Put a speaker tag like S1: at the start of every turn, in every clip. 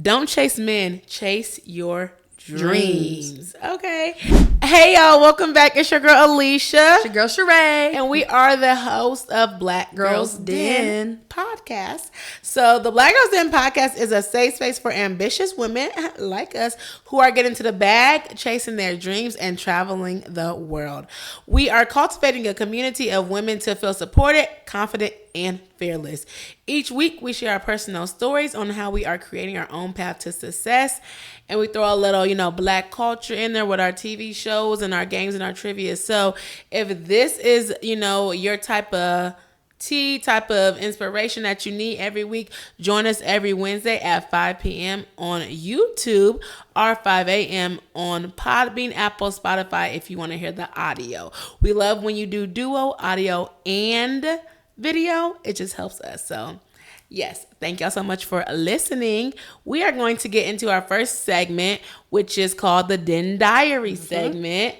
S1: Don't chase men, chase your dreams. Okay. Hey y'all, welcome back. It's your girl Alieshia.
S2: It's your girl Surea.
S1: And we are the host of Black Girls Den podcast. So the Black Girls Den podcast is a safe space for ambitious women like us who are getting to the bag, chasing their dreams, and traveling the world. We are cultivating a community of women to feel supported, confident, and fearless. Each week, we share our personal stories on how we are creating our own path to success. And we throw a little, Black culture in there with our TV shows and our games and our trivia. So if this is, your type of tea, type of inspiration that you need every week, join us every Wednesday at 5 p.m. on YouTube or 5 a.m. on Podbean, Apple, Spotify if you want to hear the audio. We love when you do duo, audio, and video. It just helps us. So yes, thank y'all so much for listening. We are going to get into our first segment, which is called the Den Diary segment.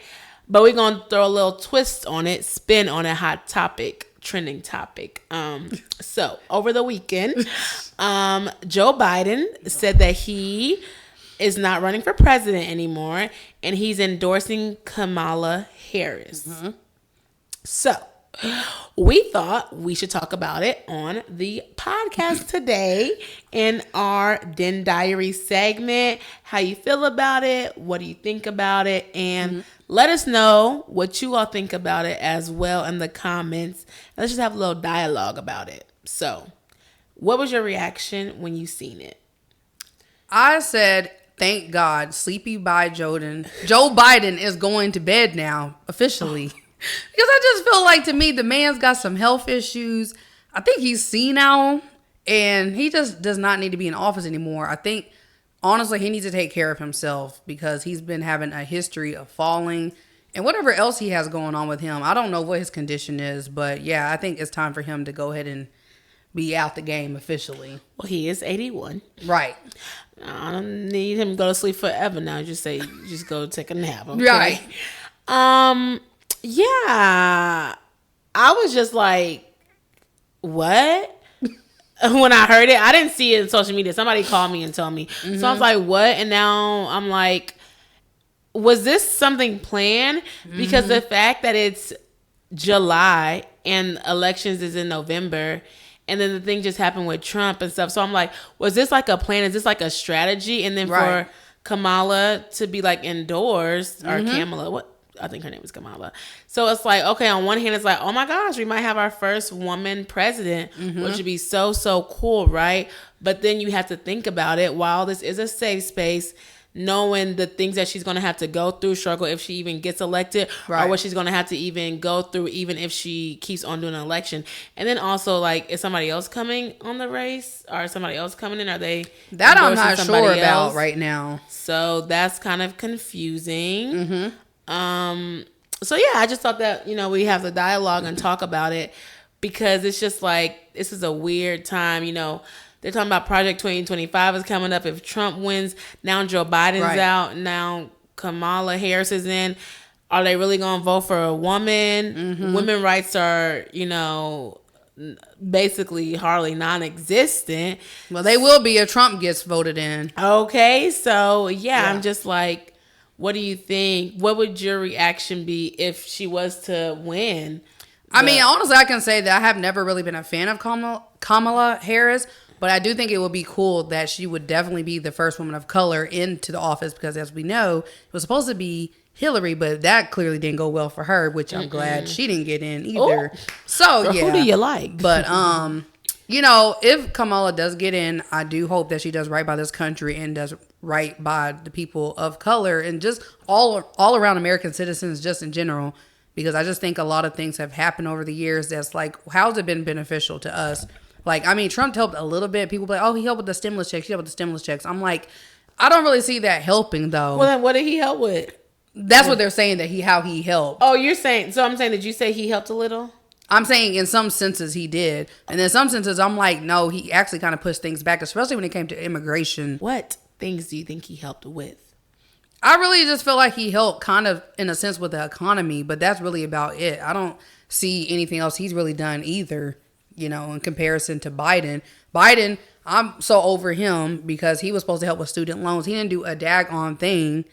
S1: But we're going to throw a little twist on it, spin on a hot topic, trending topic. So over the weekend, Joe Biden said that he is not running for president anymore, and he's endorsing Kamala Harris. So we thought we should talk about it on the podcast today in our Den Diary segment. How you feel about it? What do you think about it? And let us know what you all think about it as well in the comments. Let's just have a little dialogue about it. So, what was your reaction when you seen it?
S2: I said, thank God, sleepy by Joe Biden is going to bed now, officially. Because I just feel like, to me, the man's got some health issues. I think he's senile, and he just does not need to be in office anymore. I think, honestly, he needs to take care of himself because he's been having a history of falling and whatever else he has going on with him. I don't know what his condition is, but yeah, I think it's time for him to go ahead and be out the game officially.
S1: Well, he is 81.
S2: Right.
S1: I don't need him to go to sleep forever now. Just go take a nap. Okay?
S2: Right.
S1: Yeah, I was just like, what? When I heard it, I didn't see it in social media. Somebody called me and told me. So I was like, what? And now I'm like, was this something planned? Because the fact that it's July and elections is in November, and then the thing just happened with Trump and stuff. So I'm like, was this like a plan? Is this like a strategy? And then for Kamala to be like endorsed, or Kamala, what? I think her name is Kamala. So it's like, okay, on one hand, it's like, oh my gosh, we might have our first woman president, which would be so, so cool, right? But then you have to think about it. While this is a safe space, knowing the things that she's going to have to go through, struggle if she even gets elected, or what she's going to have to even go through, even if she keeps on doing an election. And then also, like, is somebody else coming on the race, or is somebody else coming in? Are they
S2: that I'm not sure about right now.
S1: So that's kind of confusing. So yeah, I just thought that, we have the dialogue and talk about it, because it's just like, this is a weird time. They're talking about Project 2025 is coming up. If Trump wins, now Joe Biden's out. Now Kamala Harris is in. Are they really going to vote for a woman? Women's rights are, basically hardly non-existent.
S2: Well, they will be if Trump gets voted in.
S1: Okay, so yeah. I'm just like, what do you think? What would your reaction be if she was to win?
S2: I mean, honestly, I can say that I have never really been a fan of Kamala Harris, but I do think it would be cool that she would definitely be the first woman of color into the office, because as we know, it was supposed to be Hillary, but that clearly didn't go well for her, which I'm glad she didn't get in either. Ooh. So, yeah.
S1: Who do you like?
S2: But, if Kamala does get in, I do hope that she does right by this country and does right by the people of color and just all around American citizens just in general, because I just think a lot of things have happened over the years that's like, how's it been beneficial to us? Like, I mean, Trump helped a little bit. People be like, oh, he helped with the stimulus checks. He helped with the stimulus checks. I'm like, I don't really see that helping, though.
S1: Well, then what did he help with?
S2: That's what they're saying, that how he helped.
S1: Oh, you're saying, so I'm saying, did you say he helped a little?
S2: I'm saying in some senses he did. And in some senses, I'm like, no, he actually kind of pushed things back, especially when it came to immigration.
S1: What things do you think he helped with?
S2: I really just feel like he helped kind of, in a sense, with the economy, but that's really about it. I don't see anything else he's really done either, in comparison to Biden. Biden, I'm so over him because he was supposed to help with student loans. He didn't do a daggone thing.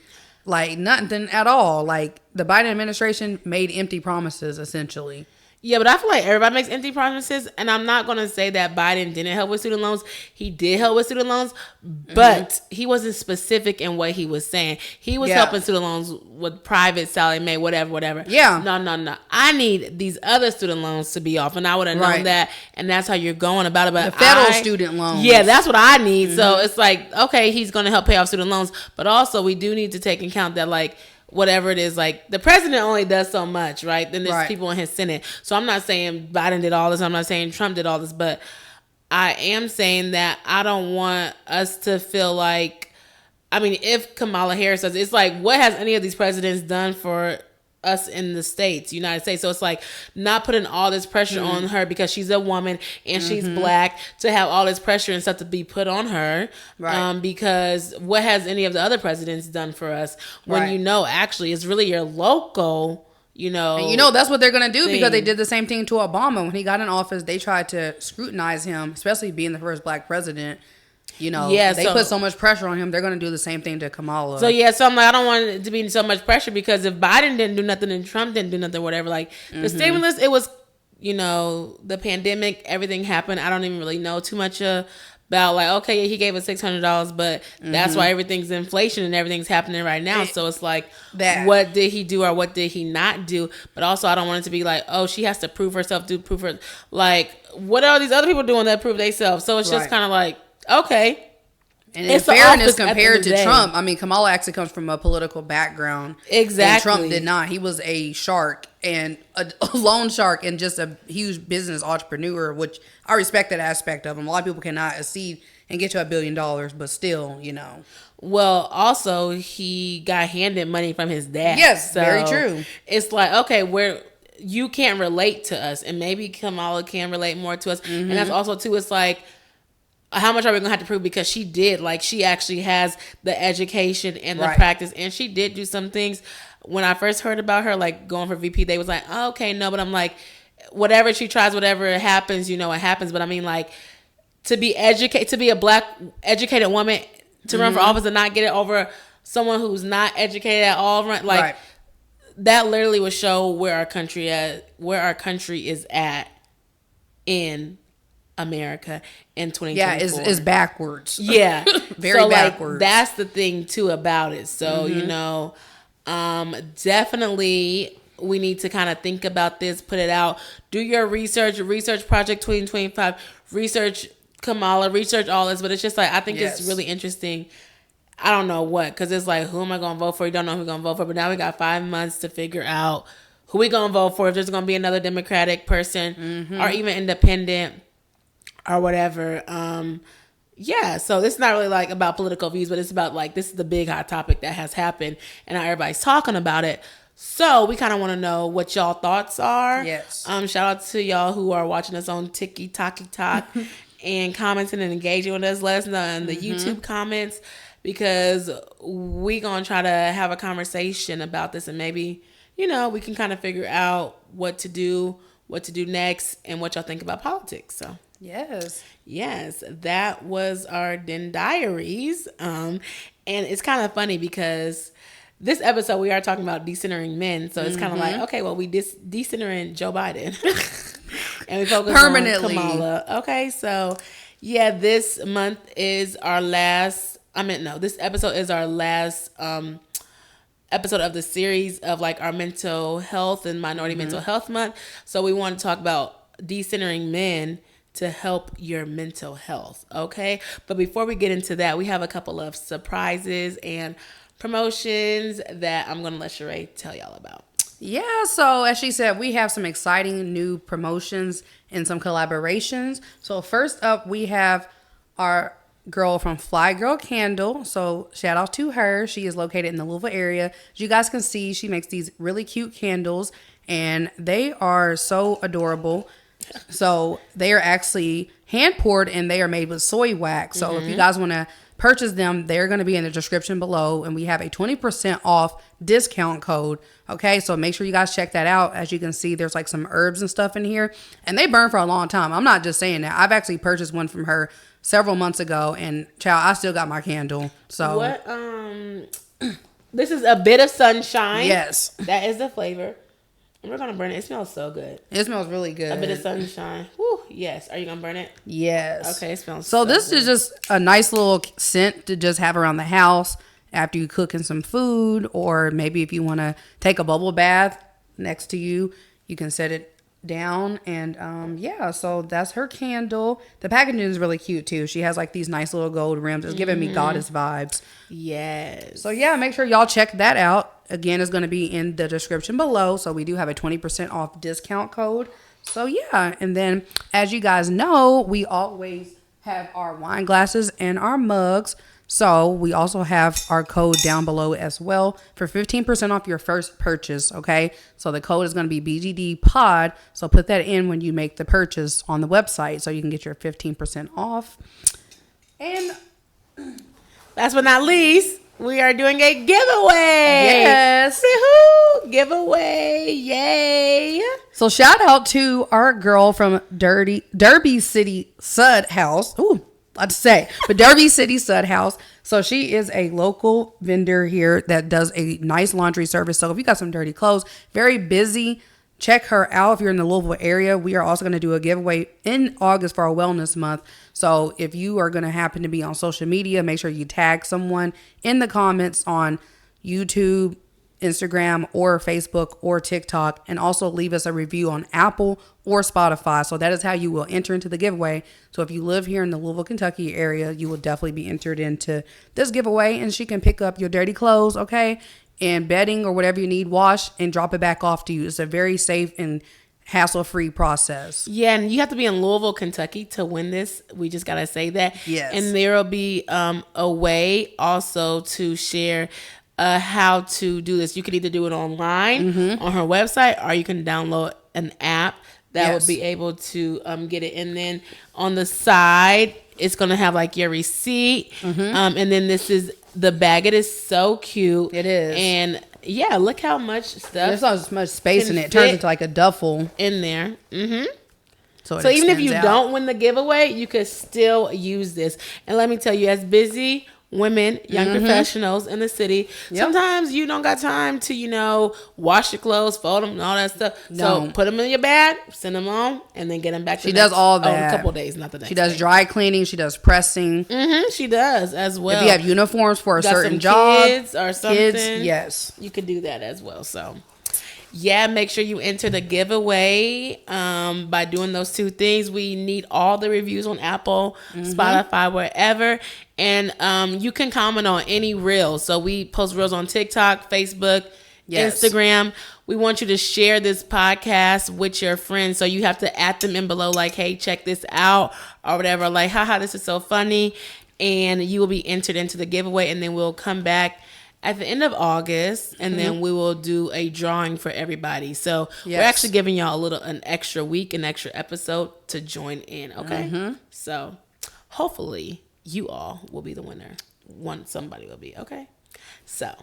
S2: Like, nothing at all. Like, the Biden administration made empty promises, essentially.
S1: Yeah, but I feel like everybody makes empty promises, and I'm not going to say that Biden didn't help with student loans. He did help with student loans, but he wasn't specific in what he was saying. He was helping student loans with private Sallie Mae, whatever.
S2: Yeah.
S1: No. I need these other student loans to be off, and I would have known that, and that's how you're going about it. But
S2: the federal student loans.
S1: Yeah, that's what I need. So it's like, okay, he's going to help pay off student loans, but also we do need to take into account that, like, whatever it is, like, the president only does so much, right? Then there's people in his Senate. So I'm not saying Biden did all this. I'm not saying Trump did all this, but I am saying that I don't want us to feel like, I mean, if Kamala Harris does, it's like, what has any of these presidents done for us in the United States? So it's like not putting all this pressure on her because she's a woman and she's black, to have all this pressure and stuff to be put on her. Right. Because what has any of the other presidents done for us when you know, actually, it's really your local, you know.
S2: And that's what they're going to do because they did the same thing to Obama. When he got in office, they tried to scrutinize him, especially being the first black president. They put so much pressure on him. They're going to do the same thing to Kamala.
S1: So I'm like, I don't want it to be so much pressure because if Biden didn't do nothing and Trump didn't do nothing, whatever, like the stimulus, it was, the pandemic, everything happened. I don't even really know too much about, like, okay, he gave us $600, but that's why everything's inflation and everything's happening right now. So it's like, what did he do or what did he not do? But also, I don't want it to be like, oh, she has to prove herself, like, what are these other people doing that prove themselves? So it's just kind of like, okay.
S2: And in fairness, compared to Trump, I mean, Kamala actually comes from a political background.
S1: Exactly.
S2: And Trump did not. He was a shark and a loan shark and just a huge business entrepreneur, which I respect that aspect of him. A lot of people cannot accede and get to $1 billion, but still,
S1: Well, also, he got handed money from his dad.
S2: Yes, so very true.
S1: It's like, okay, you can't relate to us, and maybe Kamala can relate more to us. And that's also, too, it's like, how much are we going to have to prove? Because she did, like, she actually has the education and the practice, and she did do some things. When I first heard about her, like, going for VP, they was like, oh, okay, no, but I'm like, whatever she tries, whatever happens, it happens. But I mean, like, to be a black educated woman, to run for office and not get it over someone who's not educated at all, like, that literally would show where our country is at in America in 2024.
S2: Yeah, is backwards.
S1: Yeah.
S2: Very backwards.
S1: Like, that's the thing too about it. So, definitely we need to kind of think about this, put it out, do your research project 2025, research Kamala, research all this, but it's just like, I think it's really interesting. I don't know what, because it's like, who am I going to vote for? You don't know who you're going to vote for, but now we got 5 months to figure out who we going to vote for, if there's going to be another Democratic person or even independent or whatever. So it's not really like about political views, but it's about, like, this is the big hot topic that has happened and now everybody's talking about it. So we kind of want to know what y'all thoughts are.
S2: Yes.
S1: Shout out to y'all who are watching us on TikTok and commenting and engaging with us. Let us know in the YouTube comments, because we gonna try to have a conversation about this, and maybe we can kind of figure out what to do next, and what y'all think about politics. So yes, that was our Den Diaries. And it's kind of funny because this episode we are talking about decentering men, so it's kind of like, okay, well, we decentering Joe Biden, and we focus permanently on Kamala. Okay, so this month is our last. This episode is our last episode of the series of, like, our mental health and minority mental health month. So we want to talk about decentering men to help your mental health. Okay, but before we get into that, we have a couple of surprises and promotions that I'm going to let Sheree tell y'all about.
S2: Yeah, so as she said, we have some exciting new promotions and some collaborations. So first up, we have our girl from Fly Girl Candle. So shout out to her. She is located in the Louisville area. As you guys can see, she makes these really cute candles, and they are so adorable. So they are actually hand poured, and they are made with soy wax. So if you guys want to purchase them, they're going to be in the description below, and we have a 20% off discount code. Okay, so make sure you guys check that out. As you can see, there's like some herbs and stuff in here, and they burn for a long time. I'm not just saying that. I've actually purchased one from her several months ago, and child, I still got my candle. So
S1: what? This is a bit of sunshine.
S2: Yes,
S1: that is the flavor. And we're gonna burn it. It smells so good.
S2: It smells really good.
S1: A bit of sunshine. Woo, yes. Are you gonna burn it?
S2: Yes.
S1: Okay, it smells
S2: so this
S1: good.
S2: is just a nice little scent to just have around the house after you cooking some food, or maybe if you want to take a bubble bath next to you, you can set it down. And so that's her candle. The packaging is really cute too. She has like these nice little gold rims. It's giving me goddess vibes.
S1: Yes.
S2: So yeah, make sure y'all check that out. Again, it's going to be in the description below. So we do have a 20% off discount code. So yeah, and then as you guys know, we always have our wine glasses and our mugs. So we also have our code down below as well for 15% off your first purchase. Okay. So the code is going to be BGD pod. So put that in when you make the purchase on the website so you can get your 15% off. And
S1: last but not least, we are doing a giveaway.
S2: Yes.
S1: Woohoo! Giveaway. Yay.
S2: So shout out to our girl from Derby City Sud House. Ooh, I'd say, but Derby City Sud House. So she is a local vendor here that does a nice laundry service. So if you got some dirty clothes, very busy, check her out if you're in the Louisville area. We are also going to do a giveaway in August for our wellness month. So if you are going to happen to be on social media, make sure you tag someone in the comments on YouTube, Instagram, or Facebook, or TikTok, and also leave us a review on Apple or Spotify. So that is how you will enter into the giveaway. So if you live here in the Louisville, Kentucky area, you will definitely be entered into this giveaway, and she can pick up your dirty clothes, okay, and bedding or whatever you need, wash and drop it back off to you. It's a very safe and hassle-free process.
S1: Yeah, and you have to be in Louisville, Kentucky to win this. We just got to say that.
S2: Yes.
S1: And there will be a way also to share how to do this. You can either do it online on her website, or you can download an app that will be able to get it. And then on the side, it's going to have like your receipt. And then this is the bag. It is so cute.
S2: It is.
S1: And yeah, look how much stuff.
S2: There's not as much space in it. It turns into like a duffel
S1: in there.
S2: So
S1: So even if you
S2: out.
S1: don't win the giveaway, you could still use this. And let me tell you, as busy women, young professionals in the city, sometimes you don't got time to, wash your clothes, fold them, and all that stuff.
S2: No.
S1: So put them in your bag, send them on, and then get them back.
S2: She does all that.
S1: In a couple of days, not the next.
S2: She does
S1: day.
S2: dry cleaning. She does pressing.
S1: She does as well.
S2: If you have uniforms for a certain
S1: some
S2: job,
S1: kids or something,
S2: yes,
S1: you could do that as well. So. Yeah, make sure you enter the giveaway by doing those two things. We need all the reviews on Apple, Spotify, wherever. And you can comment on any reels. So we post reels on TikTok, Facebook, Instagram. We want you to share this podcast with your friends. So you have to add them in below like, hey, check this out or whatever. Like, haha, this is so funny. And you will be entered into the giveaway. And then we'll come back at the end of August, and then we will do a drawing for everybody. So we're actually giving y'all an extra week, an extra episode to join in. Okay. So hopefully you all will be the winner. Somebody will be. Okay. So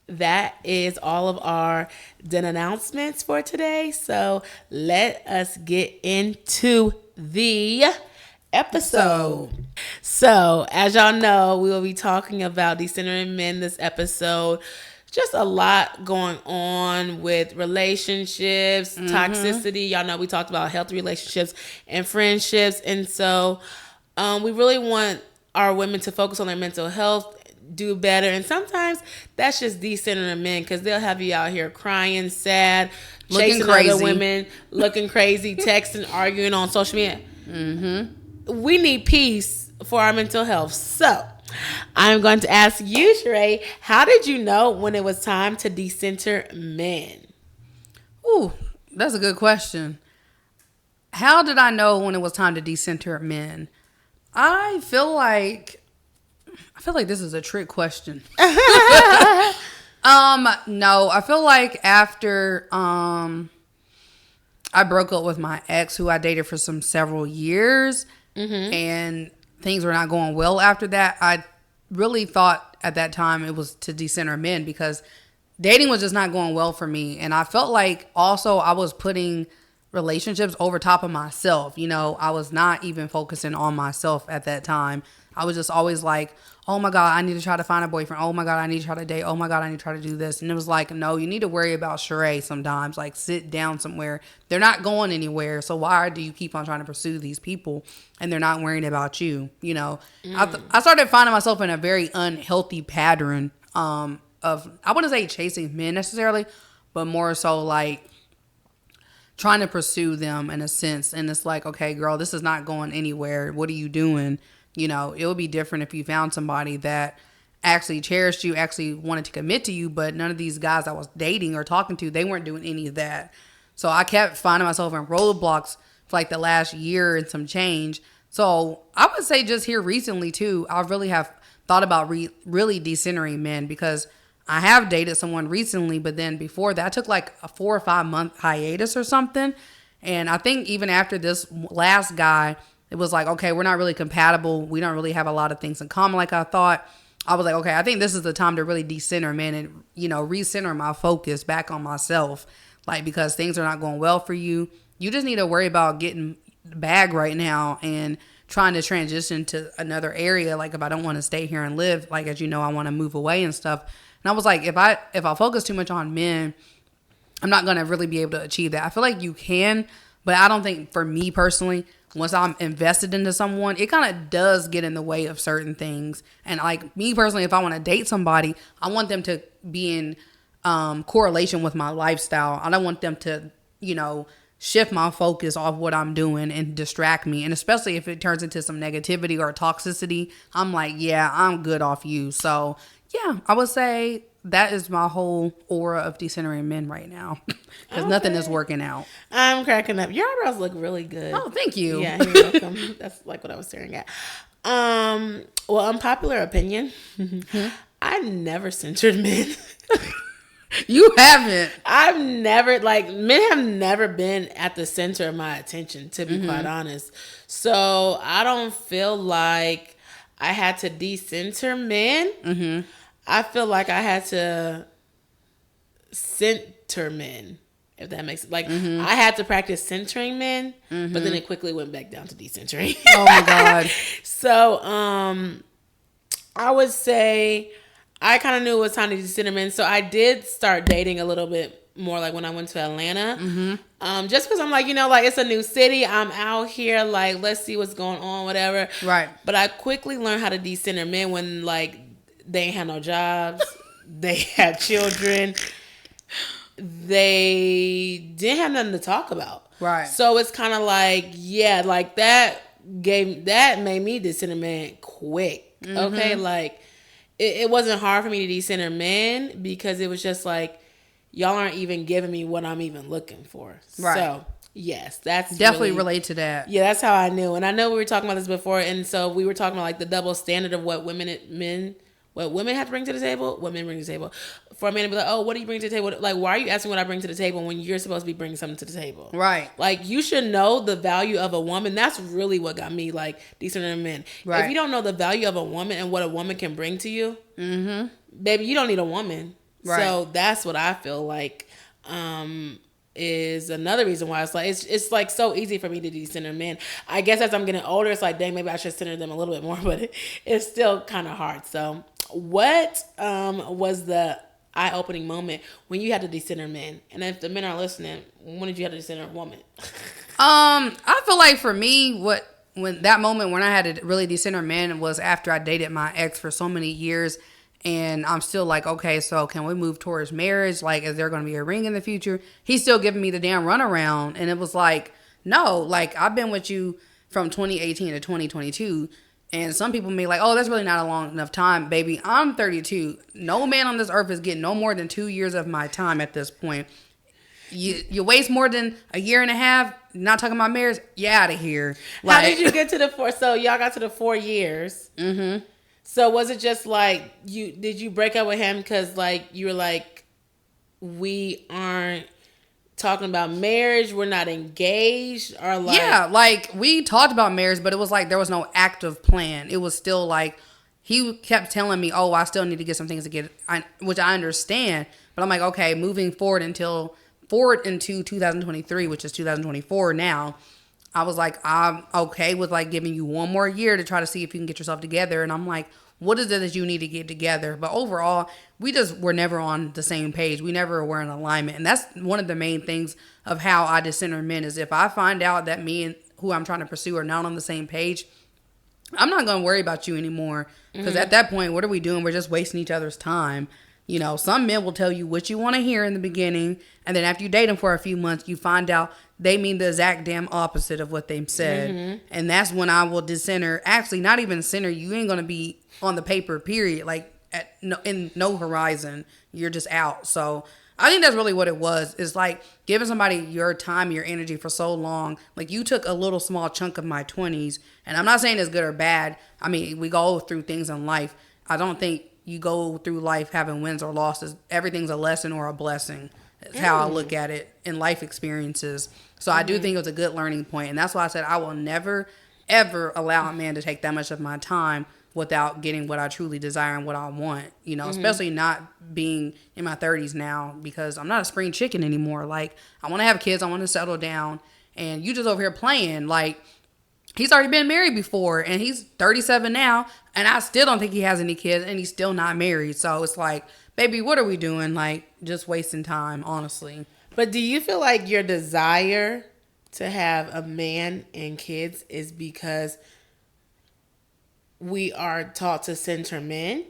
S1: that is all of our announcements for today. So let us get into the episode. So, as y'all know, we will be talking about decentering men this episode. Just a lot going on with relationships, toxicity. Y'all know we talked about healthy relationships and friendships. And so we really want our women to focus on their mental health, do better. And sometimes that's just decentering men, because they'll have you out here crying, sad, chasing other women, looking crazy, texting, arguing on social media. We need peace for our mental health. So I'm going to ask you, Sheree, how did you know when it was time to decenter men?
S2: Ooh, that's a good question. How did I know when it was time to decenter men? I feel like this is a trick question. No, I feel like after I broke up with my ex, who I dated for several years, and things were not going well after that, I really thought at that time it was to decenter men, because dating was just not going well for me. And I felt like also I was putting relationships over top of myself. You know, I was not even focusing on myself at that time. I was just always like, oh my God, I need to try to find a boyfriend. Oh my God, I need to try to date. Oh my God, I need to try to do this. And it was like, no, you need to worry about Sheree sometimes. Like, sit down somewhere. They're not going anywhere. So why do you keep on trying to pursue these people and they're not worrying about you? You know, I started finding myself in a very unhealthy pattern of, I wouldn't say chasing men necessarily, but more so like trying to pursue them in a sense. And it's like, okay, girl, this is not going anywhere. What are you doing? You know, it would be different if you found somebody that actually cherished you, actually wanted to commit to you, but none of these guys I was dating or talking to, they weren't doing any of that. So I kept finding myself in roadblocks for like the last year and some change. So I would say just here recently too, I really have thought about really decentering men, because I have dated someone recently, but then before that I took like a 4 or 5 month hiatus or something. And I think even after this last guy, it was like, okay, we're not really compatible. We don't really have a lot of things in common like I thought. I was like, okay, I think this is the time to really decenter, man, and, you know, recenter my focus back on myself. Like, because things are not going well for you. You just need to worry about getting the bag right now and trying to transition to another area. Like, if I don't want to stay here and live, like, as you know, I want to move away and stuff. And I was like, if I focus too much on men, I'm not going to really be able to achieve that. I feel like you can, but I don't think, for me personally, once I'm invested into someone, it kind of does get in the way of certain things. And like me personally, if I want to date somebody, I want them to be in correlation with my lifestyle. I don't want them to, you know, shift my focus off what I'm doing and distract me. And especially if it turns into some negativity or toxicity, I'm like, yeah, I'm good off you. So yeah, I would say that is my whole aura of decentering men right now, because nothing is working out.
S1: I'm cracking up. Your eyebrows look really good.
S2: Oh, thank you.
S1: Yeah, you're welcome. That's like what I was staring at. Well, unpopular opinion. I never censored men.
S2: You haven't.
S1: I've never, like, men have never been at the center of my attention, to be quite honest. So I don't feel like I had to decenter men. I feel like I had to center men, if that makes sense. Like, I had to practice centering men, but then it quickly went back down to decentering.
S2: Oh my God.
S1: So, I would say I kind of knew it was time to decenter men. So I did start dating a little bit more, like when I went to Atlanta. Just because I'm like, you know, like, it's a new city. I'm out here, like, let's see what's going on, whatever.
S2: Right.
S1: But I quickly learned how to decenter men when, like, they ain't had no jobs. They had children. They didn't have nothing to talk about.
S2: Right.
S1: So it's kind of like, yeah, like that made me decenter men quick. Okay. Like, it wasn't hard for me to decenter men, because it was just like, y'all aren't even giving me what I'm even looking for. Right. So yes, that's
S2: definitely really, relate to that.
S1: Yeah, that's how I knew. And I know we were talking about this before. And so we were talking about like the double standard of what women have to bring to the table, what men bring to the table. For a man to be like, oh, what do you bring to the table? Like, why are you asking what I bring to the table when you're supposed to be bringing something to the table? Right. Like, you should know the value of a woman. That's really what got me, like, decent men. Right. If you don't know the value of a woman and what a woman can bring to you, baby, you don't need a woman. Right. So that's what I feel like is another reason why it's like, it's like so easy for me to decenter men. I guess as I'm getting older, it's like, dang, maybe I should center them a little bit more, but it's still kind of hard. So what was the eye-opening moment when you had to decenter men? And if the men are listening, when did you have to decenter a woman?
S2: I feel like for me, when that moment when I had to really decenter men was after I dated my ex for so many years. And I'm still like, okay, so can we move towards marriage? Like, is there going to be a ring in the future? He's still giving me the damn runaround. And it was like, no, like, I've been with you from 2018 to 2022. And some people may be like, oh, that's really not a long enough time. Baby, I'm 32. No man on this earth is getting no more than 2 years of my time at this point. You waste more than a year and a half, not talking about marriage, you're out of here. Like,
S1: how did you get to the 4? So y'all got to the 4 years. So was it just like, did you break up with him because, like, you were like, we aren't talking about marriage, we're not engaged, or like,
S2: yeah, like, we talked about marriage, but it was like there was no active plan. It was still like, he kept telling me, oh, I still need to get some things to get, which I understand, but I'm like, okay, moving forward until forward into 2023, which is 2024 now, I was like, I'm okay with like giving you one more year to try to see if you can get yourself together. And I'm like, what is it that you need to get together? But overall, we just were never on the same page. We never were in alignment. And that's one of the main things of how I dissenter men is if I find out that me and who I'm trying to pursue are not on the same page, I'm not going to worry about you anymore. Because at that point, what are we doing? We're just wasting each other's time. You know, some men will tell you what you want to hear in the beginning. And then after you date them for a few months, you find out they mean the exact damn opposite of what they said. And that's when I will dissenter. Actually, not even center. You ain't going to be on the paper, period. Like, in no horizon. You're just out. So I think that's really what it was. It's like giving somebody your time, your energy for so long. Like you took a little small chunk of my 20s. And I'm not saying it's good or bad. I mean, we go through things in life. I don't think you go through life having wins or losses. Everything's a lesson or a blessing. That's how I look at it in life experiences. So I do think it was a good learning point. And that's why I said I will never, ever allow a man to take that much of my time without getting what I truly desire and what I want, you know, especially not being in my 30s now because I'm not a spring chicken anymore. Like, I want to have kids. I want to settle down. And you just over here playing. Like, he's already been married before and he's 37 now. And I still don't think he has any kids and he's still not married. So it's like, baby, what are we doing? Like, just wasting time, honestly.
S1: But do you feel like your desire to have a man and kids is because we are taught to center men?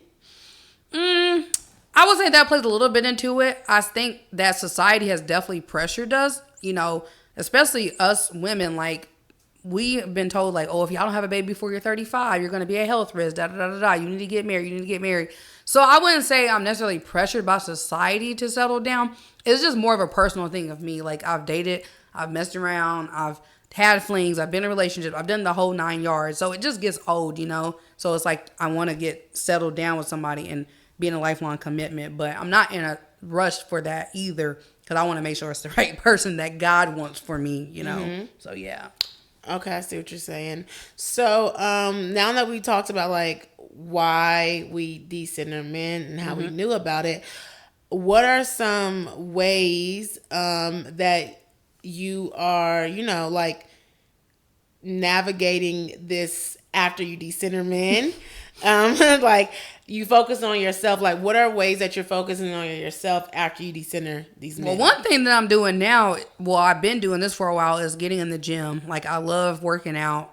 S2: I would say that plays a little bit into it. I think that society has definitely pressured us, you know, especially us women. Like, we've been told, like, oh, if y'all don't have a baby before you're 35, you're going to be a health risk, da-da-da-da-da. You need to get married. You need to get married. So I wouldn't say I'm necessarily pressured by society to settle down. It's just more of a personal thing of me. Like, I've dated, I've messed around, I've had flings, I've been in relationships, I've done the whole 9 yards. So it just gets old, you know? So it's like I want to get settled down with somebody and be in a lifelong commitment. But I'm not in a rush for that either because I want to make sure it's the right person that God wants for me, you know? So, yeah.
S1: Okay, I see what you're saying. So, now that we talked about, like, why we decenter men and how we knew about it, what are some ways that you are, you know, like, navigating this after you decenter men? Like, you focus on yourself. Like, what are ways that you're focusing on yourself after you decenter these men?
S2: Well, one thing that I'm doing now, well, I've been doing this for a while, is getting in the gym. Like, I love working out.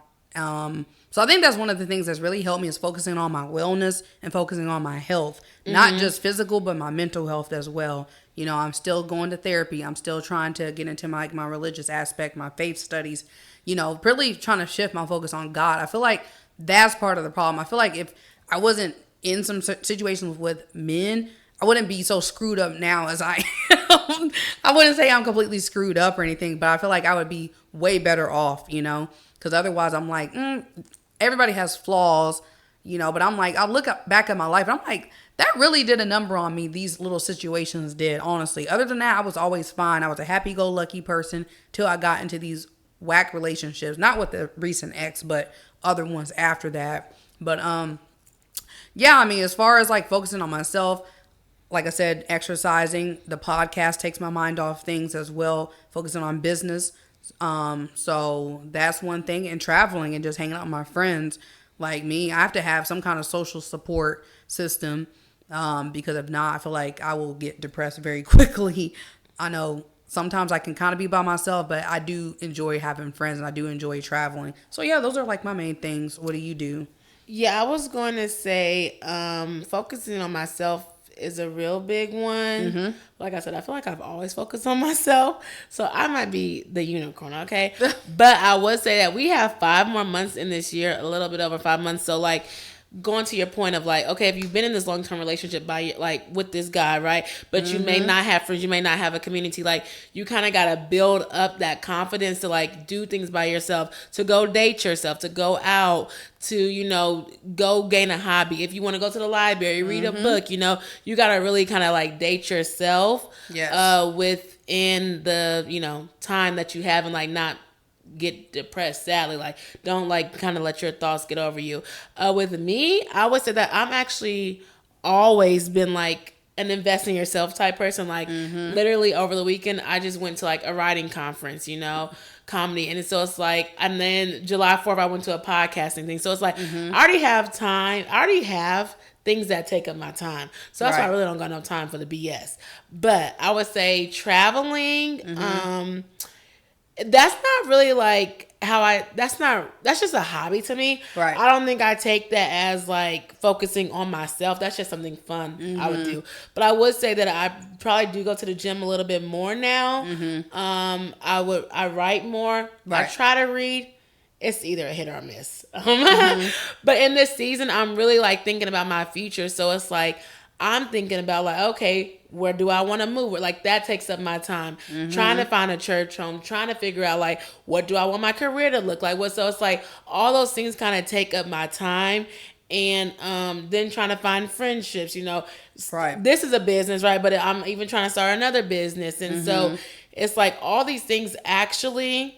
S2: So I think that's one of the things that's really helped me is focusing on my wellness and focusing on my health. Not just physical, but my mental health as well. You know, I'm still going to therapy. I'm still trying to get into my religious aspect, my faith studies. You know, really trying to shift my focus on God. I feel like that's part of the problem. I feel like if I wasn't in some situations with men, I wouldn't be so screwed up now as I am. I wouldn't say I'm completely screwed up or anything, but I feel like I would be way better off, you know, because otherwise I'm like, everybody has flaws, you know, but I'm like, I look back at my life and I'm like, that really did a number on me. These little situations did, honestly. Other than that, I was always fine. I was a happy-go-lucky person till I got into these whack relationships, not with the recent ex, but other ones after that. But, yeah, I mean, as far as like focusing on myself, like I said, exercising, the podcast takes my mind off things as well, focusing on business. So that's one thing, and traveling and just hanging out with my friends. Like me, I have to have some kind of social support system, because if not, I feel like I will get depressed very quickly. I know sometimes I can kind of be by myself, but I do enjoy having friends and I do enjoy traveling. So yeah, those are like my main things. What do you do?
S1: Yeah, I was going to say focusing on myself is a real big one. Like I said, I feel like I've always focused on myself. So I might be the unicorn, okay? But I would say that we have 5 more months in this year, a little bit over 5 months. So like going to your point of like, okay, if you've been in this long-term relationship by like with this guy, right? But you may not have friends, you may not have a community. Like you kind of got to build up that confidence to like do things by yourself, to go date yourself, to go out, to, you know, go gain a hobby. If you want to go to the library, read a book, you know, you got to really kind of like date yourself within the, you know, time that you have and like not get depressed, sadly. Like, don't like kind of let your thoughts get over you. With me, I would say that I'm actually always been like an invest in yourself type person. Like literally over the weekend, I just went to like a writing conference, comedy. And so it's like, and then July 4th, I went to a podcasting thing. So it's like, I already have time. I already have things that take up my time. So that's why I really don't got no time for the BS. But I would say traveling, that's not really like that's just a hobby to me.
S2: Right.
S1: I don't think I take that as like focusing on myself. That's just something fun I would do. But I would say that I probably do go to the gym a little bit more now. I write more.
S2: Right.
S1: I try to read. It's either a hit or a miss. But in this season, I'm really like thinking about my future. So it's like, I'm thinking about like, okay, where do I want to move? Like that takes up my time. Trying to find a church home, trying to figure out like, what do I want my career to look like? So it's like all those things kind of take up my time. And then trying to find friendships,
S2: Right.
S1: This is a business, right? But I'm even trying to start another business. And so it's like all these things actually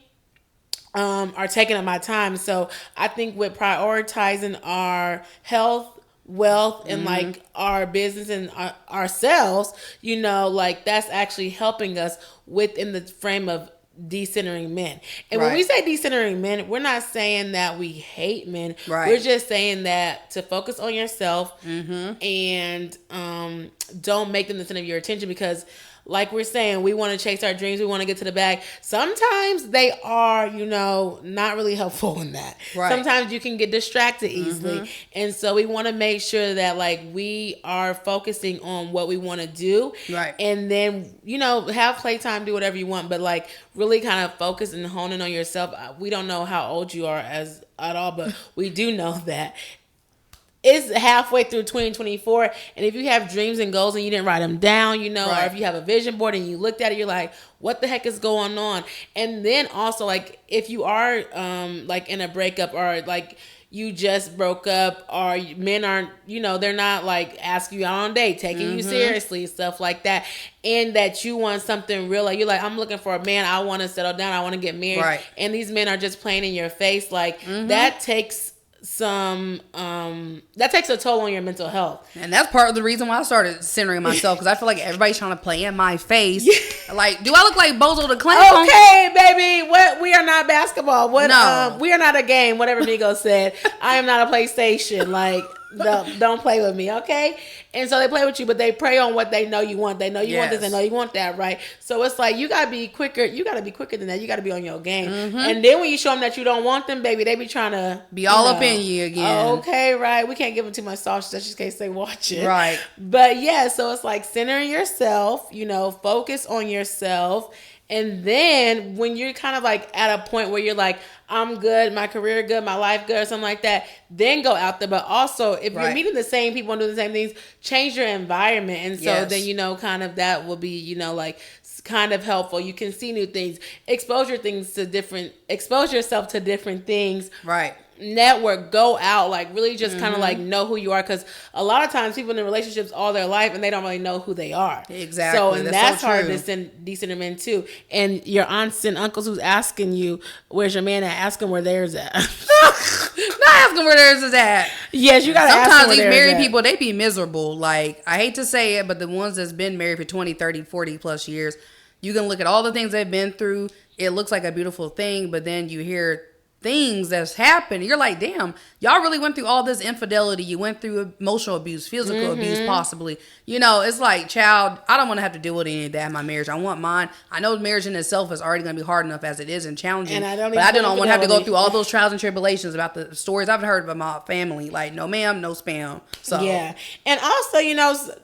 S1: are taking up my time. So I think with prioritizing our health, wealth, and like our business and ourselves, like that's actually helping us within the frame of decentering men. And when we say decentering men, we're not saying that we hate men.
S2: Right.
S1: We're just saying that to focus on yourself and don't make them the center of your attention, because like we're saying, we want to chase our dreams. We want to get to the bag. Sometimes they are, not really helpful in that.
S2: Right.
S1: Sometimes you can get distracted easily. And so we want to make sure that like we are focusing on what we want to do.
S2: Right.
S1: And then, have playtime, do whatever you want, but like really kind of focus and hone in on yourself. We don't know how old you are at all, but we do know that it's halfway through 2024, and if you have dreams and goals and you didn't write them down, or if you have a vision board and you looked at it, you're like, what the heck is going on? And then also, like, if you are like in a breakup, or like you just broke up, or men aren't, they're not like asking you out on a date, taking you seriously, stuff like that, and that you want something real, like you're like, I'm looking for a man, I want to settle down, I want to get married, and these men are just playing in your face, like that takes that takes a toll on your mental health.
S2: And that's part of the reason why I started centering myself, because I feel like everybody's trying to play in my face. Like, do I look like Bozo the Clown?
S1: Okay, baby. What? We are not basketball. What?
S2: No.
S1: We are not a game. Whatever Migos said. I am not a PlayStation. Like, don't play with me, okay? And so they play with you, but they prey on what they know you want. They know you want this, they know you want that, right? So it's like, you gotta be quicker. You gotta be quicker than that. You gotta be on your game. And then when you show them that you don't want them, baby, they be trying to
S2: be all up in you again.
S1: Okay, right. We can't give them too much sauce just in case they watch it.
S2: Right.
S1: But yeah, so it's like centering yourself, focus on yourself. And then when you're kind of like at a point where you're like, I'm good, my career good, my life good, or something like that, then go out there. But also, if you're meeting the same people and doing the same things, change your environment. And so then, kind of that will be, like kind of helpful. You can see new things, expose yourself to different things.
S2: Right.
S1: Network, go out, like really just kind of like know who you are, because a lot of times people in relationships all their life and they don't really know who they are.
S2: Exactly.
S1: So and that's hard to send decent men too. And your aunts and uncles who's asking you where's your man at, ask them where theirs at.
S2: Not asking where theirs is at.
S1: Yes, you gotta ask them.
S2: Sometimes these married people, they be miserable. Like, I hate to say it, but the ones that's been married for 20, 30, 40 plus years, you can look at all the things they've been through. It looks like a beautiful thing, but then you hear things that's happened. You're like, damn, y'all really went through all this infidelity. You went through emotional abuse, physical abuse, possibly. It's like, child, I don't want to have to deal with any of that in my marriage. I want mine. I know marriage in itself is already going to be hard enough as it is and challenging. And I don't want to have to go through all those trials and tribulations about the stories I've heard about my family. Like, no ma'am, no spam. So
S1: yeah. And also,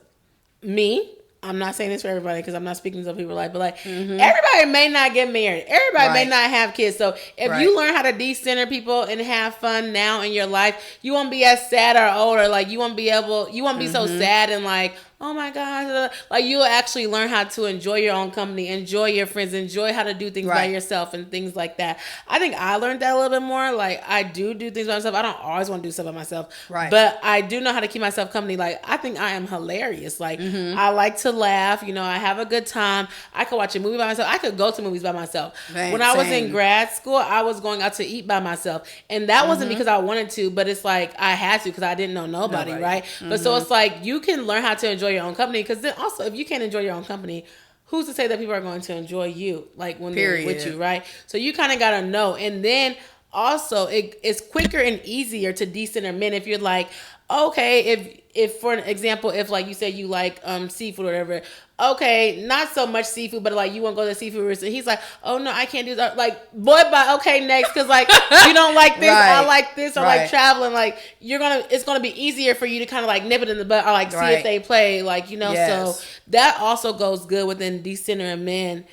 S1: me, I'm not saying this for everybody because I'm not speaking to people but like everybody may not get married. Everybody may not have kids. So if you learn how to decenter people and have fun now in your life, you won't be as sad or older. Like you won't be so sad and like, oh my God. Like you'll actually learn how to enjoy your own company, enjoy your friends, enjoy how to do things by yourself and things like that. I think I learned that a little bit more. Like I do things by myself. I don't always want to do stuff by myself. Right. But I do know how to keep myself company. Like I think I am hilarious. Like I like to laugh. I have a good time. I could watch a movie by myself. I could go to movies by myself. When I was in grad school, I was going out to eat by myself. And that wasn't because I wanted to, but it's like I had to because I didn't know nobody. Right. But so it's like you can learn how to enjoy enjoy your own company. Because then also, if you can't enjoy your own company, who's to say that people are going to enjoy you, like when they're with you, right? So you kind of got to know. And then also, it's quicker and easier to decenter men if you're like, okay, if for an example, if like you said you like seafood or whatever, okay, not so much seafood, but like you want to go to the seafood restaurant, he's like, oh no, I can't do that. Like, boy, bye, okay, next, because like you don't like this, I like this, or like traveling, like it's gonna be easier for you to kind of like nip it in the butt or like see if they play, like, you know. So that also goes good within decentering men.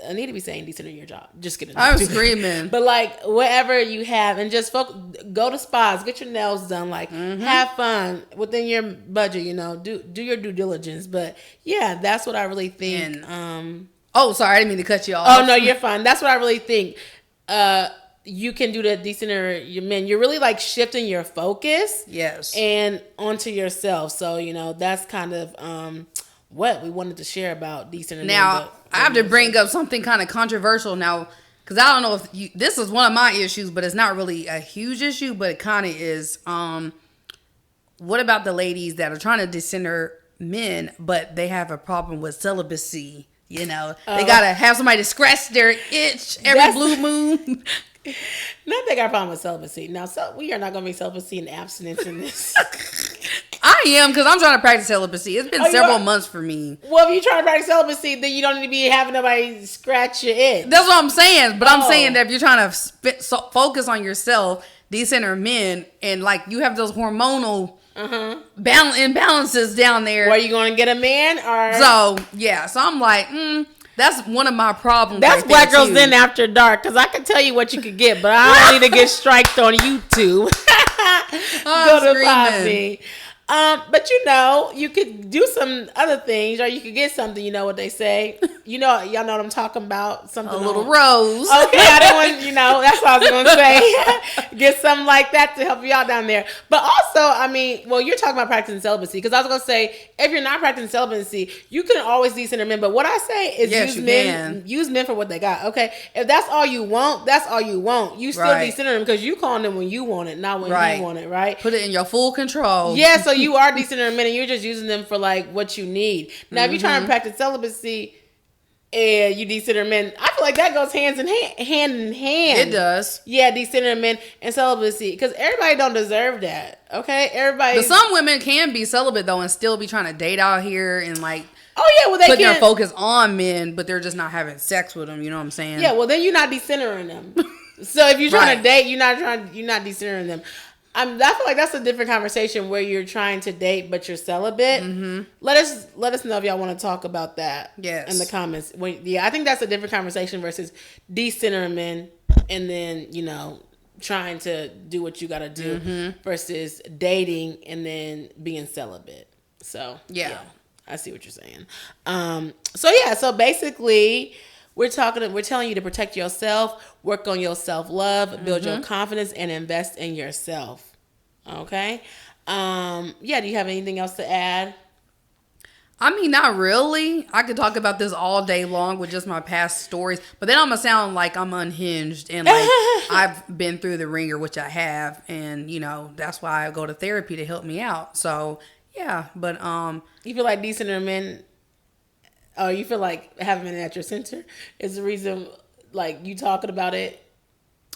S1: I need to be saying decent in your job. Just kidding.
S2: I'm screaming.
S1: But like whatever you have, and just go to spas, get your nails done, like have fun within your budget. You know, do your due diligence. But yeah, that's what I really think.
S2: Oh, sorry, I didn't mean to cut you off.
S1: Oh no, you're fine. That's what I really think. You can do the decenter your men. You're really like shifting your focus, and onto yourself. So you know that's kind of what we wanted to share about decenter.
S2: Now I have to bring up something kind of controversial now, because I don't know if this is one of my issues, but it's not really a huge issue, but it kind of is. What about the ladies that are trying to decenter men, but they have a problem with celibacy? You know, they gotta have somebody to scratch their itch every blue moon.
S1: Not they got a problem with celibacy. Now, so we are not going to be celibacy and abstinence in this.
S2: I am, because I'm trying to practice celibacy. It's been several months for me.
S1: Well, if you're trying to practice celibacy, then you don't need to be having nobody scratch your itch.
S2: That's what I'm saying. But I'm saying that if you're trying to focus on yourself, decenter men, and like you have those hormonal imbalances down there.
S1: Were you going to get a man? Or
S2: so I'm like, that's one of my problems.
S1: That's Black Girls Den After Dark, because I can tell you what you could get, but I don't need to get striked on YouTube. Go to Poppy. But you know, you could do some other things, or you could get something. You know what they say. You know, y'all know what I'm talking about. Something
S2: a little rose.
S1: Okay, I didn't want, you know, that's what I was going to say. Get something like that to help you out down there. But also, I mean, well, you're talking about practicing celibacy, because I was going to say, if you're not practicing celibacy, you can always decenter men. But what I say is use men for what they got. Okay, if that's all you want, that's all you want. You still decenter them, because you calling them when you want it, not when you want it. Right?
S2: Put it in your full control.
S1: Yeah. So you are decentering men, and you're just using them for like what you need. Now, if you're trying to practice celibacy and you decenter men, I feel like that goes hand in hand.
S2: It does.
S1: Yeah, decenter men and celibacy, because everybody don't deserve that. Okay, everybody.
S2: But some women can be celibate though and still be trying to date out here and like.
S1: Oh yeah, well they
S2: putting their focus on men, but they're just not having sex with them. You know what I'm saying?
S1: Yeah, well then you're not decentering them. So if you're trying to date, you're not decentering them. I feel like that's a different conversation where you're trying to date but you're celibate. Let us know if y'all want to talk about that. In the comments. I think that's a different conversation versus decentering men and then, you know, trying to do what you got to do versus dating and then being celibate. So yeah, I see what you're saying. So basically, we're telling you to protect yourself, work on your self-love, build your confidence, and invest in yourself. Okay? Do you have anything else to add?
S2: I mean, not really. I could talk about this all day long with just my past stories, but then I'm going to sound like I'm unhinged and like I've been through the ringer, which I have, and, you know, that's why I go to therapy to help me out. So, yeah, but...
S1: You feel like decent men... Oh, you feel like having it at your center is the reason, like, you talking about it?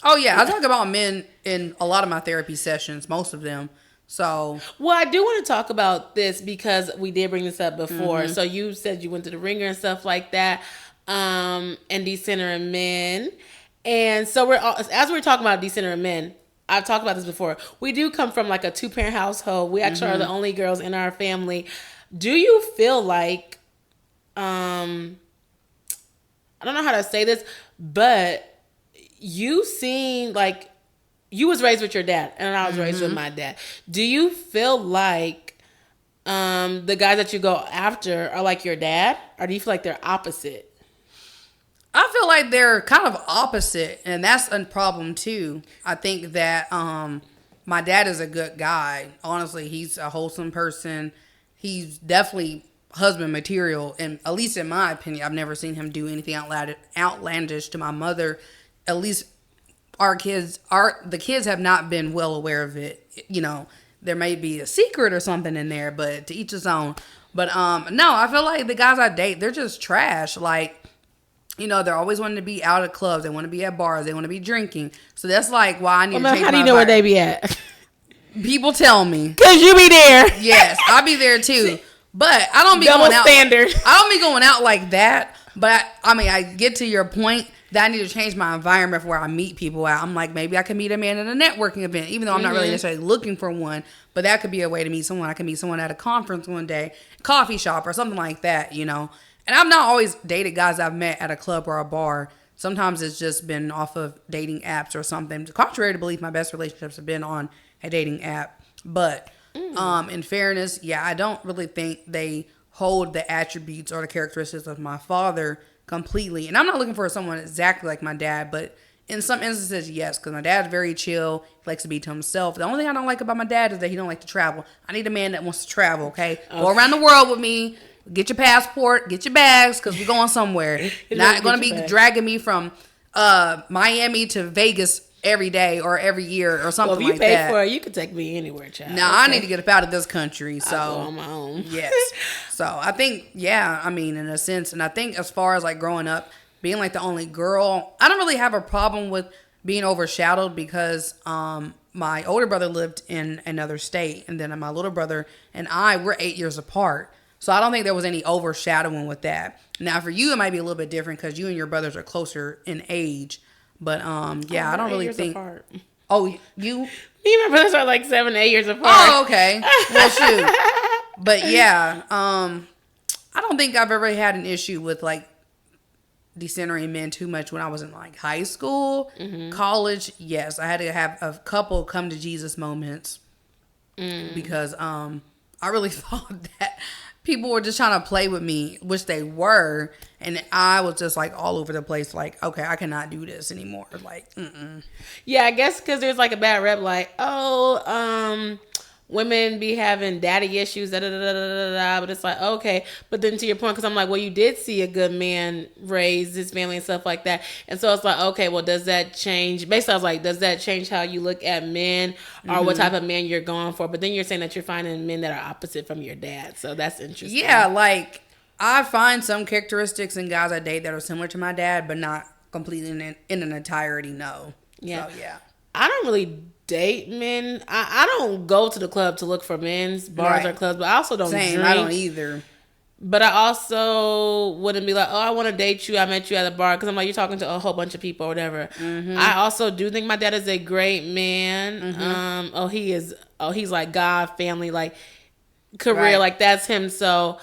S2: Oh, yeah. I talk about men in a lot of my therapy sessions, most of them. So.
S1: Well, I do want to talk about this because we did bring this up before. So you said you went to the ringer and stuff like that, and decentering men. And so as we're talking about decentering men, I've talked about this before. We do come from like a 2-parent household. We actually are the only girls in our family. Do you feel like, I don't know how to say this, but you seem like you was raised with your dad and I was raised with my dad. Do you feel like the guys that you go after are like your dad, or do you feel like they're opposite?
S2: I feel like they're kind of opposite, and that's a problem too. I think that my dad is a good guy. Honestly, he's a wholesome person. He's definitely husband material, and at least in my opinion, I've never seen him do anything outlandish to my mother. At least the kids have not been well aware of it. You know, there may be a secret or something in there, but to each his own. But no, I feel like the guys I date, they're just trash. Like, you know, they're always wanting to be out at clubs. They want to be at bars. They want to be drinking. So that's like why I need to change
S1: how do you know where they be at?
S2: People tell me.
S1: Because you be there.
S2: Yes, I'll be there too. But I don't be
S1: Double
S2: going out.
S1: standard.
S2: I don't be going out like that. But I mean, I get to your point that I need to change my environment for where I meet people at. I'm like, maybe I can meet a man at a networking event, even though I'm not really necessarily looking for one. But that could be a way to meet someone. I can meet someone at a conference one day, coffee shop or something like that, you know. And I've not always dated guys I've met at a club or a bar. Sometimes it's just been off of dating apps or something. Contrary to belief, my best relationships have been on a dating app. But in fairness, yeah, I don't really think they hold the attributes or the characteristics of my father completely. And I'm not looking for someone exactly like my dad, but in some instances, yes, because my dad's very chill. He likes to be to himself. The only thing I don't like about my dad is that he don't like to travel. I need a man that wants to travel, okay? Go around the world with me. Get your passport. Get your bags, because we're going somewhere. Not going to be dragging me from Miami to Vegas every day or every year or something like that.
S1: Well, if you pay for it, you can take me anywhere, child.
S2: Now, I need to get up out of this country. So
S1: I'll go on my own.
S2: Yes. So I think, yeah, I mean, in a sense, and I think as far as like growing up, being like the only girl, I don't really have a problem with being overshadowed because my older brother lived in another state, and then my little brother and I were 8 years apart. So I don't think there was any overshadowing with that. Now for you, it might be a little bit different because you and your brothers are closer in age. But yeah, I don't really think. Apart. Oh, you?
S1: Me and my brothers are like 7, 8 years apart.
S2: Oh, okay. Well, shoot. But yeah, I don't think I've ever had an issue with like decentering men too much when I was in like high school, college. Yes, I had to have a couple come to Jesus moments because I really thought that people were just trying to play with me, which they were, and I was just like all over the place. Like, okay, I cannot do this anymore. Like,
S1: yeah, I guess because there's like a bad rep, like, women be having daddy issues, da da da da da da. But it's like, okay, but then to your point, because I'm like, well, you did see a good man raise his family and stuff like that, and so it's like, okay, well, does that change? Basically, I was like, does that change how you look at men or what type of man you're going for? But then you're saying that you're finding men that are opposite from your dad, so that's interesting.
S2: Yeah, like I find some characteristics in guys I date that are similar to my dad, but not completely in an entirety. No.
S1: Yeah,
S2: so, yeah.
S1: I don't really date men. I don't go to the club to look for men's bars or clubs, but I also don't drink.
S2: I don't either.
S1: But I also wouldn't be like, oh, I want to date you. I met you at a bar. Because I'm like, you're talking to a whole bunch of people or whatever. I also do think my dad is a great man. He's like God, family, like career. Like that's him. So,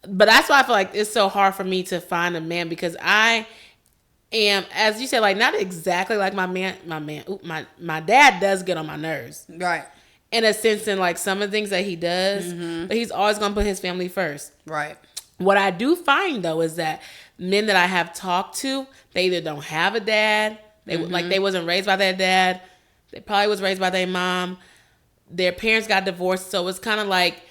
S1: but that's why I feel like it's so hard for me to find a man because I am, as you said, like not exactly like my dad does get on my nerves.
S2: Right.
S1: In a sense, in like some of the things that he does, but he's always going to put his family first.
S2: Right.
S1: What I do find though is that men that I have talked to, they either don't have a dad, they like they wasn't raised by their dad, they probably was raised by their mom, their parents got divorced, so it's kind of like,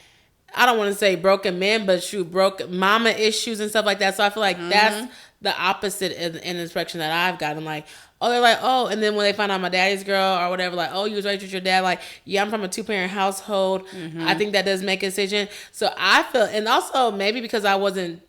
S1: I don't want to say broken men, but broke mama issues and stuff like that. So I feel like that's the opposite in the direction that I've gotten. Like, oh, they're like, oh, and then when they find out my daddy's girl or whatever, like, oh, you was raised with your dad. Like, yeah, I'm from a 2-parent household. I think that does make a decision. So I feel, and also maybe because I wasn't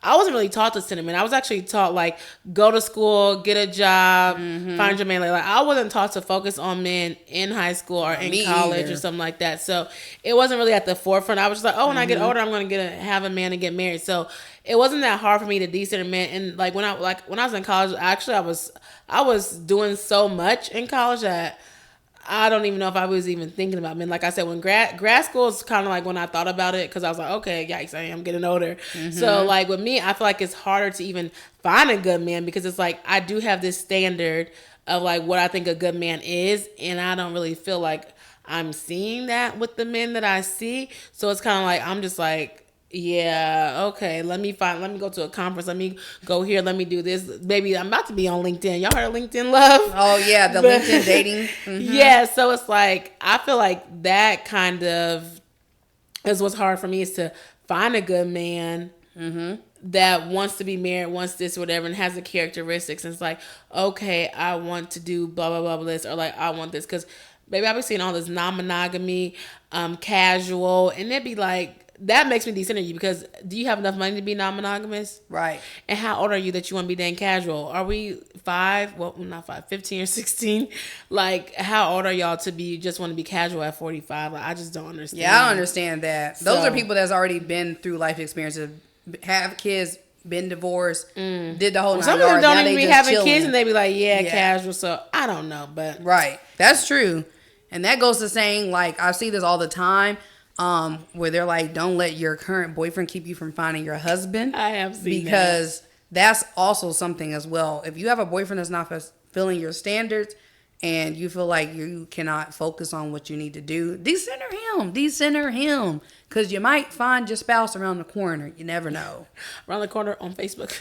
S1: really taught to sentiment. I was actually taught like go to school, get a job, find your man. Like I wasn't taught to focus on men in high school or in college or something like that. So it wasn't really at the forefront. I was just like, oh, when I get older, I'm going to have a man and get married. So it wasn't that hard for me to decent a man. And like when I was in college, actually I was doing so much in college that I don't even know if I was even thinking about men. Like I said, when grad school is kind of like when I thought about it, because I was like, okay, yikes, I am getting older. So like with me, I feel like it's harder to even find a good man because it's like I do have this standard of like what I think a good man is, and I don't really feel like I'm seeing that with the men that I see. So it's kind of like I'm just like, yeah, okay, let me go to a conference, let me go here, let me do this. Baby, I'm about to be on LinkedIn. Y'all heard of LinkedIn Love?
S2: Oh yeah, the LinkedIn dating.
S1: Yeah, so it's like I feel like that kind of is what's hard for me is to find a good man that wants to be married, wants this, whatever, and has the characteristics. And it's like, okay, I want to do blah blah blah this, or like I want this, because baby, I be seeing all this non-monogamy, casual, and it'd be like, that makes me decenter you because do you have enough money to be non-monogamous?
S2: Right.
S1: And how old are you that you want to be dating casual? Are we 5? Well, not 5, 15 or 16? Like, how old are y'all to be just want to be casual at 45? Like, I just don't understand.
S2: Yeah, I don't understand that. Those are people that's already been through life experiences, have kids, been divorced, did the whole 9
S1: Some of them don't even be having kids and they be like, yeah, casual. So I don't know, but
S2: right, that's true, and that goes to saying like I see this all the time, where they're like, don't let your current boyfriend keep you from finding your husband.
S1: I have seen
S2: because that's also something as well. If you have a boyfriend that's not fulfilling your standards, and you feel like you cannot focus on what you need to do, decenter him. Because you might find your spouse around the corner. You never know.
S1: Around the corner on Facebook.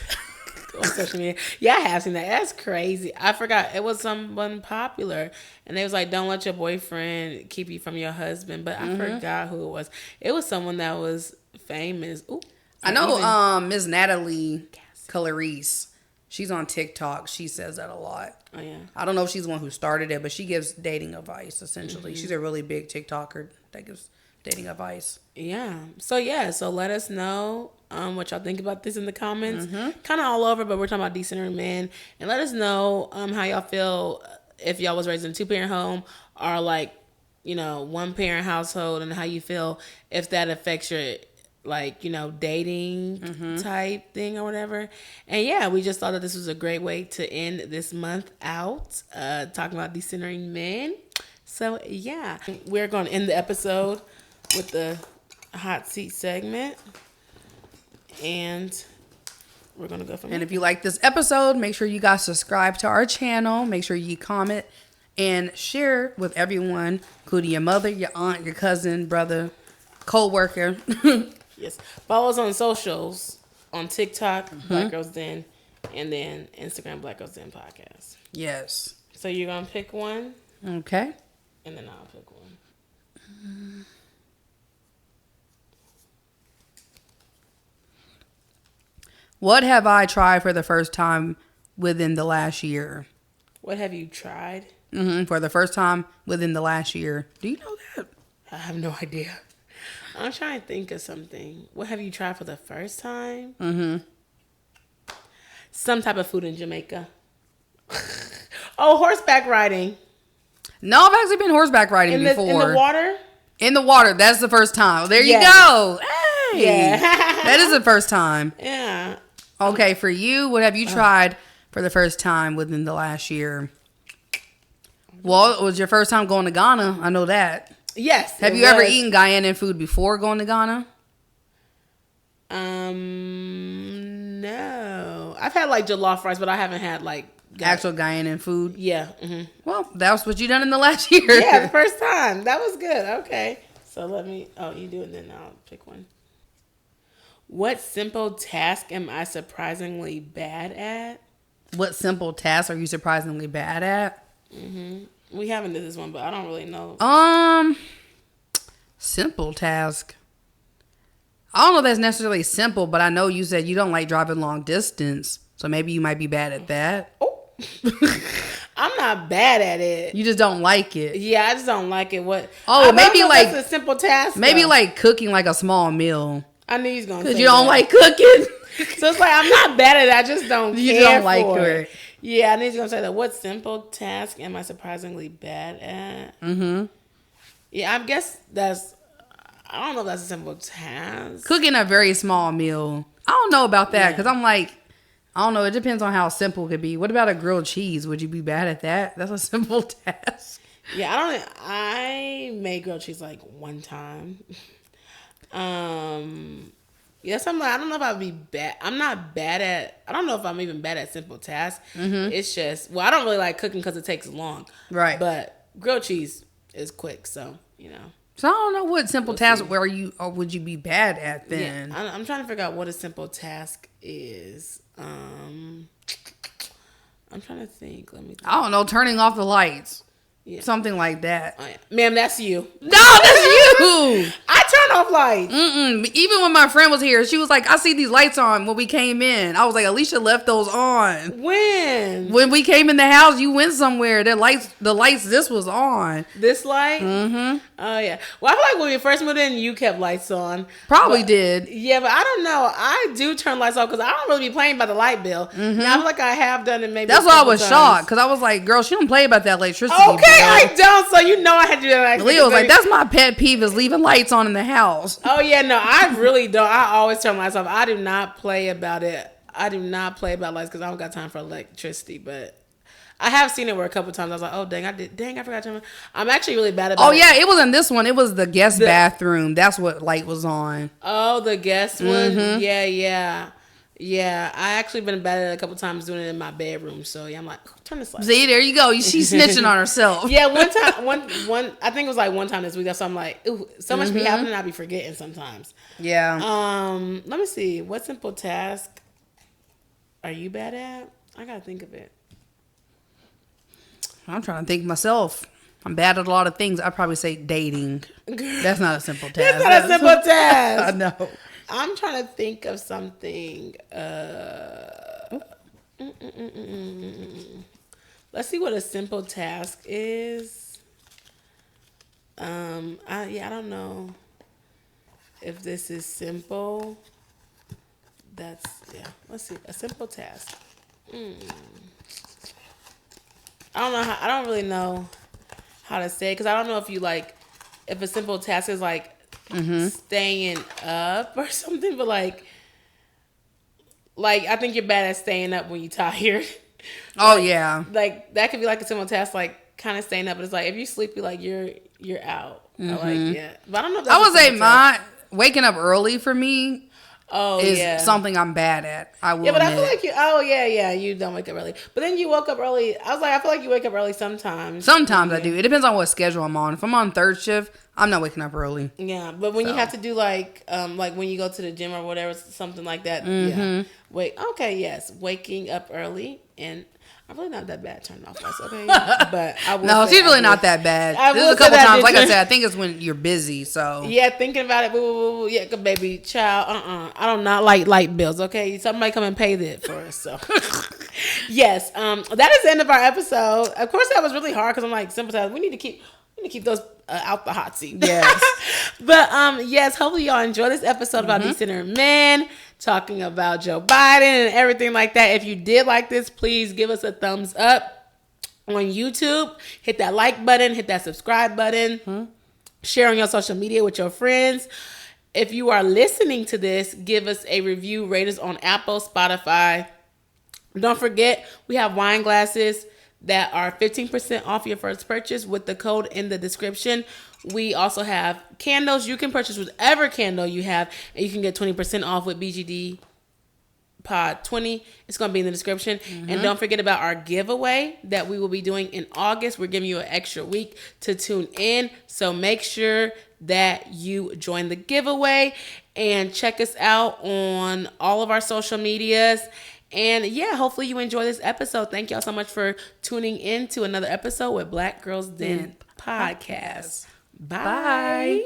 S1: On social media. Yeah, I have seen that. That's crazy. I forgot. It was someone popular. And they was like, don't let your boyfriend keep you from your husband. But I forgot who it was. It was someone that was famous. Ooh,
S2: I know Ms. Natalie Clarice. She's on TikTok. She says that a lot.
S1: Oh, yeah.
S2: I don't know if she's the one who started it, but she gives dating advice, essentially. She's a really big TikToker that gives dating advice.
S1: Yeah. So let us know what y'all think about this in the comments. Kind of all over, but we're talking about decenter men. And let us know how y'all feel if y'all was raised in a 2-parent home or like, 1-parent household, and how you feel if that affects your like, dating type thing or whatever. And yeah, we just thought that this was a great way to end this month out, talking about decentering men. So yeah, we're going to end the episode with the hot seat segment, and we're going to go from there.
S2: And if you like this episode, make sure you guys subscribe to our channel. Make sure you comment and share with everyone, including your mother, your aunt, your cousin, brother, co-worker.
S1: Yes. Follow us on socials, on TikTok, Black Girls Den, and then Instagram, Black Girls Den Podcast.
S2: Yes.
S1: So you're going to pick one?
S2: Okay.
S1: And then I'll pick one.
S2: What have I tried for the first time within the last year?
S1: What have you tried?
S2: For the first time within the last year. Do you know that?
S1: I have no idea. I'm trying to think of something. What have you tried for the first time? Some type of food in Jamaica. Oh, horseback riding.
S2: No, I've actually been horseback riding before.
S1: In the water?
S2: In the water. That's the first time. There you go. Hey.
S1: Yeah.
S2: That is the first time.
S1: Yeah.
S2: Okay, for you, what have you tried for the first time within the last year? Well, it was your first time going to Ghana. I know that.
S1: Yes.
S2: Have you ever eaten Ghanaian food before going to Ghana?
S1: No. I've had like jollof rice, but I haven't had like
S2: actual Ghanaian food.
S1: Yeah.
S2: Well, that's what you done in the last year.
S1: Yeah, the first time. That was good. Okay. So let me. Oh, you do it, then I'll pick one. What simple task am I surprisingly bad at?
S2: What simple task are you surprisingly bad at?
S1: We haven't did this one, but I don't really know.
S2: Simple task. I don't know if that's necessarily simple, but I know you said you don't like driving long distance, so maybe you might be bad at that.
S1: Oh, I'm not bad at it.
S2: You just don't like it.
S1: Yeah, I just don't like it. What?
S2: Oh, maybe like
S1: that's a simple task.
S2: Maybe
S1: though.
S2: Like cooking like a small meal.
S1: I knew he's gonna.
S2: Because you don't like cooking.
S1: So it's like I'm not bad at it. I just don't.
S2: You don't like it.
S1: Yeah, I knew he's gonna say that. What simple task am I surprisingly bad at? Yeah, I guess that's. I don't know if that's a simple task.
S2: Cooking a very small meal. I don't know about that because I'm like, I don't know. It depends on how simple it could be. What about a grilled cheese? Would you be bad at that? That's a simple task.
S1: Yeah, I made grilled cheese like one time. Yes, I'm like, I don't know if I'd be bad. I'm not bad at, I don't know if I'm even bad at simple tasks. It's just, well, I don't really like cooking because it takes long.
S2: Right.
S1: But grilled cheese is quick, so,
S2: So I don't know what simple task where you, or would you be bad at then?
S1: Yeah, I'm trying to figure out what a simple task is. I'm trying to think. Let me think.
S2: I don't know, turning off the lights.
S1: Yeah.
S2: Something like that.
S1: Oh, yeah. Ma'am, that's you.
S2: No, that's you.
S1: I turn turn off lights.
S2: Even when my friend was here, she was like, I see these lights on when we came in. I was like, Alieshia left those on. When we came in the house, you went somewhere. The lights, this was on.
S1: This light? Mm-hmm. Oh, yeah. Well, I feel like when we first moved in, you kept lights on.
S2: Probably did.
S1: Yeah, but I don't know. I do turn lights off because I don't really be playing by the light bill. Mm-hmm. Now, I feel like I have done it maybe.
S2: That's why I was shocked, because I was like, girl, she don't play about that electricity.
S1: Okay, I don't. So you know I had to do that.
S2: Leo was like, that's my pet peeve, is leaving lights on in the house.
S1: Oh, yeah, no, I really don't. I always turn lights off. I do not play about it. I do not play about lights because I don't got time for electricity, but I have seen it where a couple times I was like, oh, dang, I forgot to turn. I'm actually really bad about it.
S2: Oh, yeah, it wasn't this one. It was the guest bathroom. That's what light was on.
S1: Oh, the guest one? Yeah. Yeah, I actually been bad at it a couple times doing it in my bedroom. So, yeah, I'm like, turn this light.
S2: See, there you go. She's snitching on herself.
S1: Yeah, one time, I think it was like one time this week. So I'm like, ooh, so much be happening, I be forgetting sometimes.
S2: Yeah.
S1: Let me see. What simple task are you bad at? I got to think of it.
S2: I'm trying to think myself. I'm bad at a lot of things. I'd probably say dating. That's not a simple task.
S1: That's not a simple task.
S2: I know.
S1: I'm trying to think of something. Let's see what a simple task is. I don't know if this is simple. Let's see. A simple task. I don't really know how to say it, because I don't know if you if a simple task is like staying up or something, but like I think you're bad at staying up when you're tired.
S2: Oh, yeah.
S1: Like that could be like a simple task, like kind of staying up, but it's like if you're sleepy, like you're out. Or like, yeah. But I don't know if that's
S2: I would say waking up early for me is something I'm bad at. I will admit.
S1: I feel like you don't wake up early. But then you woke up early. I was like, I feel like you wake up early sometimes.
S2: Sometimes I do. It depends on what schedule I'm on. If I'm on third shift, I'm not waking up early.
S1: Yeah, but when you have to do like when you go to the gym or whatever, something like that. Yeah. Waking up early, and I'm really not that bad turning off lights, okay? But I will
S2: no, she's really not that bad. There's a couple times, like I said, I think it's when you're busy, so.
S1: Yeah, thinking about it, yeah, baby, child, I don't not like light bills, okay? Somebody come and pay that for us, so. Yes, that is the end of our episode. Of course, that was really hard, because I'm like, simple task, we need to keep those out the hot seat.
S2: Yes.
S1: But, yes, hopefully y'all enjoy this episode about decenter men, talking about Joe Biden and everything like that. If you did like this, please give us a thumbs up on YouTube. Hit that like button. Hit that subscribe button. Share on your social media with your friends. If you are listening to this, give us a review. Rate us on Apple, Spotify. Don't forget, we have wine glasses that are 15% off your first purchase with the code in the description. We also have candles. You can purchase whatever candle you have, and you can get 20% off with BGD Pod 20. It's going to be in the description. And don't forget about our giveaway that we will be doing in August. We're giving you an extra week to tune in. So make sure that you join the giveaway and check us out on all of our social medias. And yeah, hopefully you enjoy this episode. Thank y'all so much for tuning in to another episode with Black Girls Den Podcast. Bye.